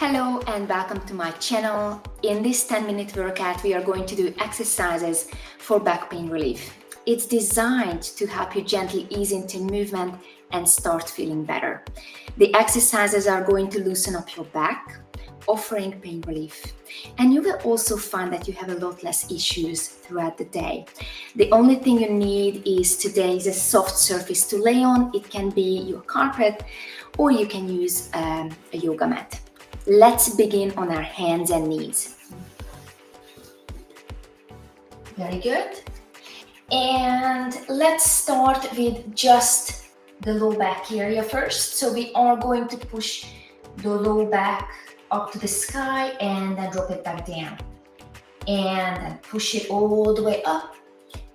Hello and welcome to my channel. In this 10-minute workout, we are going to do exercises for back pain relief. It's designed to help you gently ease into movement and start feeling better. The exercises are going to loosen up your back, offering pain relief. And you will also find that you have a lot less issues throughout the day. The only thing you need today is a soft surface to lay on. It can be your carpet or you can use a yoga mat. Let's begin on our hands and knees. Very good. And let's start with just the low back area first. So we are going to push the low back up to the sky and then drop it back down. And then push it all the way up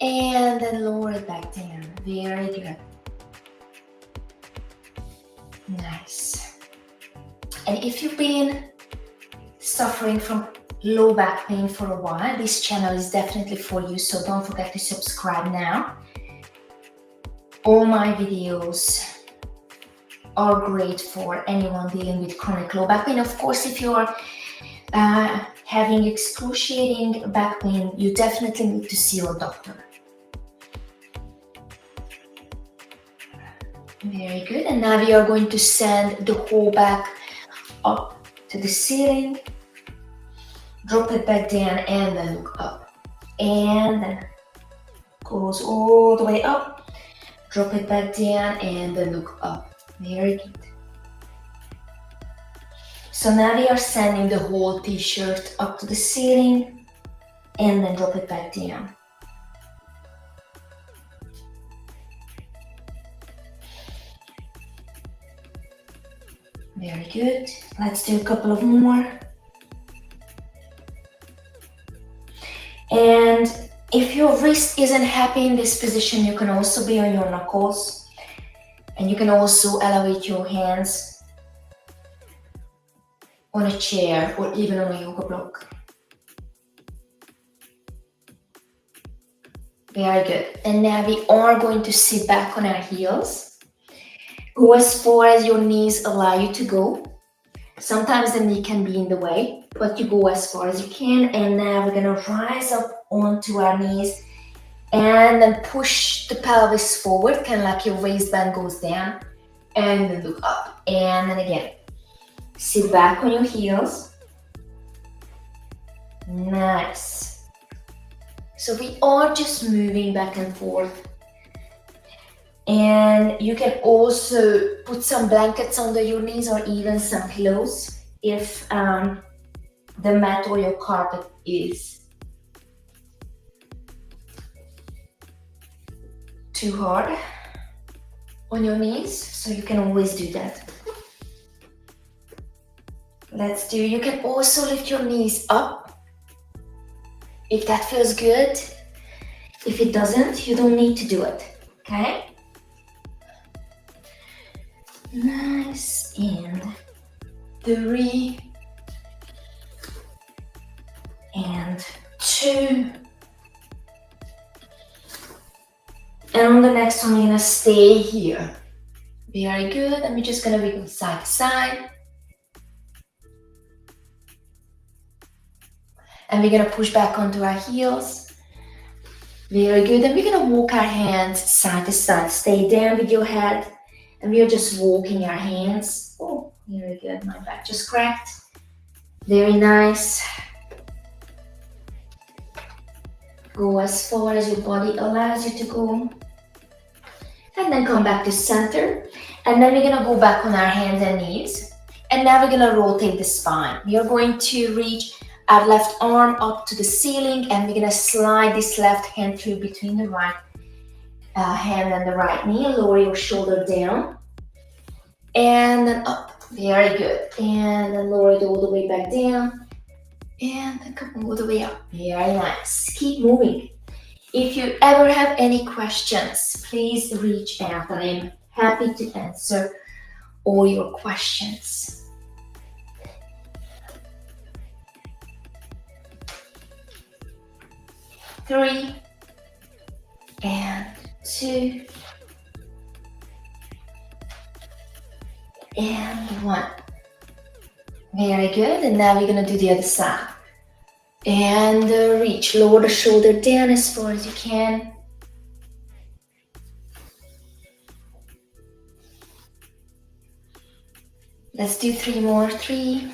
and then lower it back down. Very good. Nice. And if you've been suffering from low back pain for a while, this channel is definitely for you, so don't forget to subscribe now. All my videos are great for anyone dealing with chronic low back pain. Of course, if you're having excruciating back pain, you definitely need to see your doctor. Very good. And now we are going to send the whole back up to the ceiling, drop it back down and then look up, and then goes all the way up, drop it back down and then look up. Very good. So now we are sending the whole t-shirt up to the ceiling and then drop it back down. Very good. Let's do a couple of more. And if your wrist isn't happy in this position, you can also be on your knuckles. And you can also elevate your hands on a chair or even on a yoga block. Very good. And now we are going to sit back on our heels. Go as far as your knees allow you to go. Sometimes the knee can be in the way, but you go as far as you can. And now we're gonna rise up onto our knees and then push the pelvis forward, kind of like your waistband goes down, and then look up. And then again, sit back on your heels. Nice. So we are just moving back and forth. And you can also put some blankets under your knees or even some pillows if the mat or your carpet is too hard on your knees. So you can always do that. You can also lift your knees up if that feels good. If it doesn't, you don't need to do it, okay? Nice. And 3 and 2. And on the next one, we're gonna stay here. Very good. And we're just gonna wiggle side to side. And we're gonna push back onto our heels. Very good. And we're gonna walk our hands side to side. Stay down with your head. And we are just walking our hands. Oh, very good. My back just cracked. Very nice. Go as far as your body allows you to go. And then come back to center. And then we're gonna go back on our hands and knees. And now we're gonna rotate the spine. We are going to reach our left arm up to the ceiling and we're gonna slide this left hand through between the right hand and the right knee. Lower your shoulder down and then up. Very good. And then lower it all the way back down and then come all the way up. Very nice. Keep moving. If you ever have any questions, please reach out and I'm happy to answer all your questions. Three and 2 and 1. Very good. And now we're gonna do the other side. And reach, lower the shoulder down as far as you can. Let's do 3 more. 3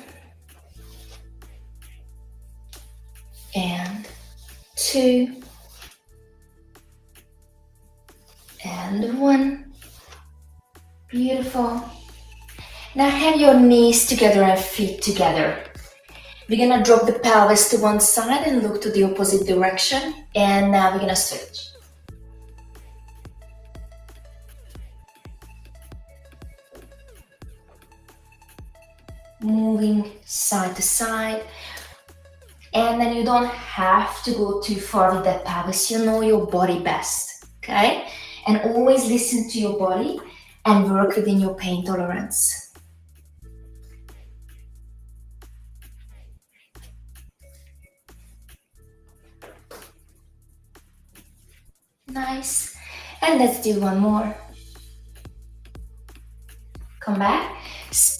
and 2 and 1. Beautiful. Now have your knees together and feet together. We're gonna drop the pelvis to one side and look to the opposite direction. And now we're gonna switch. Moving side to side. And then you don't have to go too far with that pelvis. You know your body best, okay? And always listen to your body and work within your pain tolerance. Nice. And let's do one more. Come back.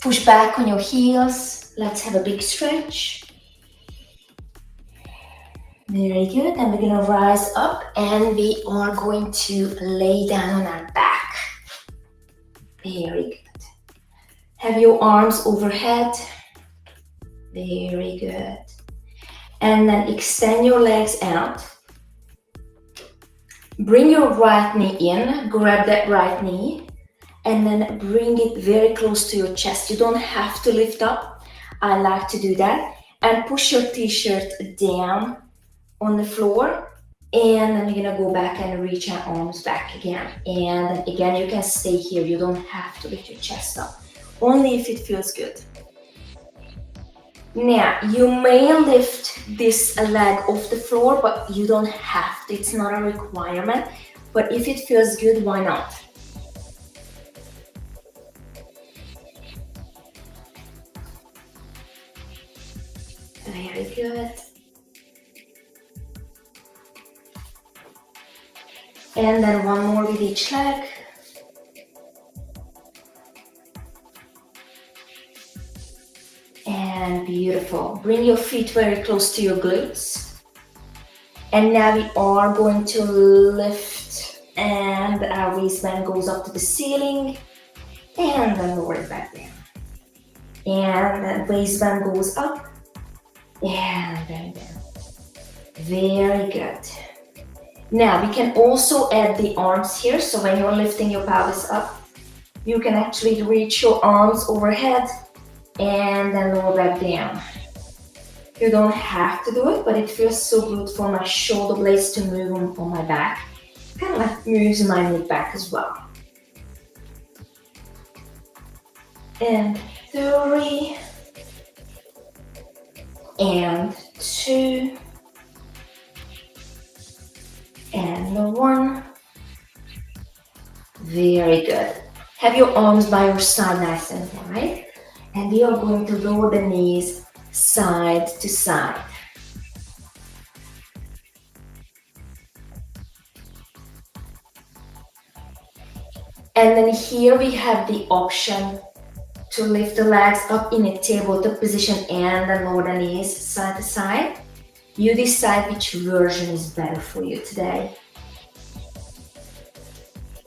Push back on your heels. Let's have a big stretch. Very good. And we're going to rise up and we are going to lay down on our back. Very good. Have your arms overhead. Very good. And then extend your legs out. Bring your right knee in. Grab that right knee. And then bring it very close to your chest. You don't have to lift up. I like to do that. And push your t-shirt down on the floor. And then we're gonna go back and reach our arms back again. And again, you can stay here. You don't have to lift your chest up. Only if it feels good. Now, you may lift this leg off the floor, but you don't have to. It's not a requirement. But if it feels good, why not? Very good. And then one more with each leg. And beautiful. Bring your feet very close to your glutes. And now we are going to lift and our waistband goes up to the ceiling. And then lower it back down. And then waistband goes up. And then down. Very good. Now we can also add the arms here. So when you're lifting your pelvis up, you can actually reach your arms overhead and then lower back down. You don't have to do it, but it feels so good for my shoulder blades to move on my back. Kind of like moves my mid back as well. And 3 and 2 and 1. Very good. Have your arms by your side nice and wide. And we are going to lower the knees side to side. And then here we have the option to lift the legs up in a tabletop position and then lower the knees side to side. You decide which version is better for you today.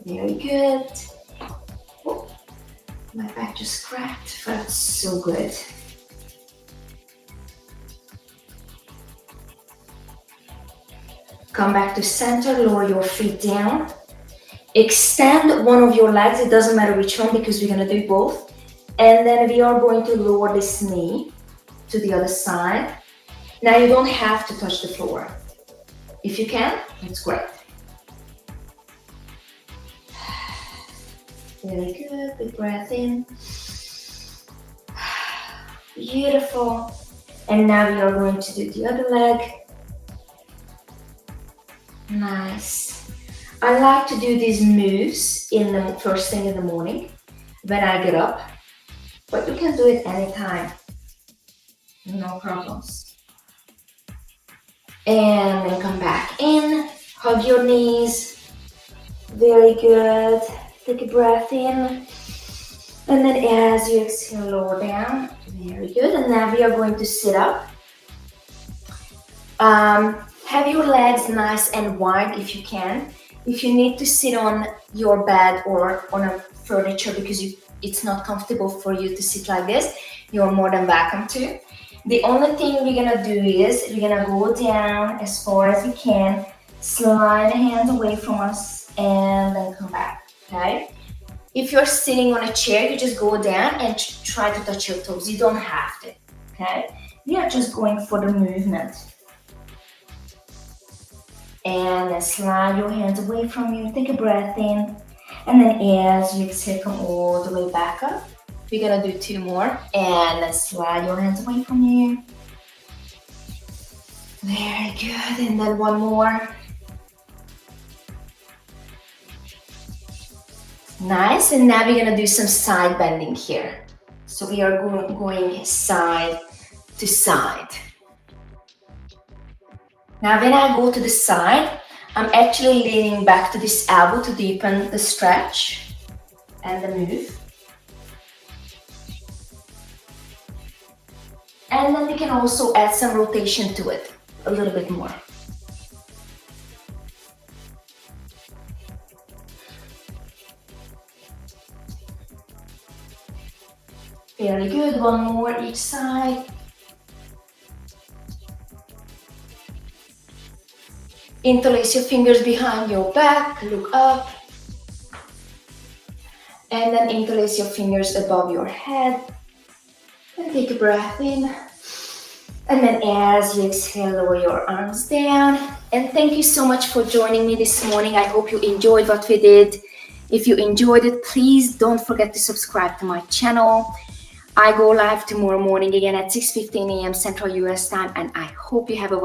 Very good. Oh, my back just cracked. Felt so good. Come back to center, lower your feet down. Extend one of your legs, it doesn't matter which one because we're gonna do both. And then we are going to lower this knee to the other side. Now you don't have to touch the floor. If you can, it's great. Very good, big breath in. Beautiful. And now we are going to do the other leg. Nice. I like to do these moves in the first thing in the morning when I get up, but you can do it anytime, no problems. And then come back in, hug your knees, very good. Take a breath in And then as you exhale, lower down. Very good. And now we are going to sit up. Have your legs nice and wide if you can. If you need to sit on your bed or on a furniture because it's not comfortable for you to sit like this, you're more than welcome to. The only thing we're gonna do is we're gonna go down as far as we can, slide the hands away from us, and then come back, okay? If you're sitting on a chair, you just go down and try to touch your toes. You don't have to, okay? We are just going for the movement. And then slide your hands away from you. Take a breath in. And then as you exhale, come all the way back up. We're gonna do 2 more. And then slide your hands away from you. Very good. And then 1 more. Nice. And now we're gonna do some side bending here. So we are going side to side. Now when I go to the side, I'm actually leaning back to this elbow to deepen the stretch and the move. And then we can also add some rotation to it, a little bit more. Very good, 1 more each side. Interlace your fingers behind your back, look up. And then interlace your fingers above your head. And take a breath in. And then as you exhale, lower your arms down. And thank you so much for joining me this morning. I hope you enjoyed what we did. If you enjoyed it, please don't forget to subscribe to my channel. I go live tomorrow morning again at 6:15 a.m. Central US time, and I hope you have a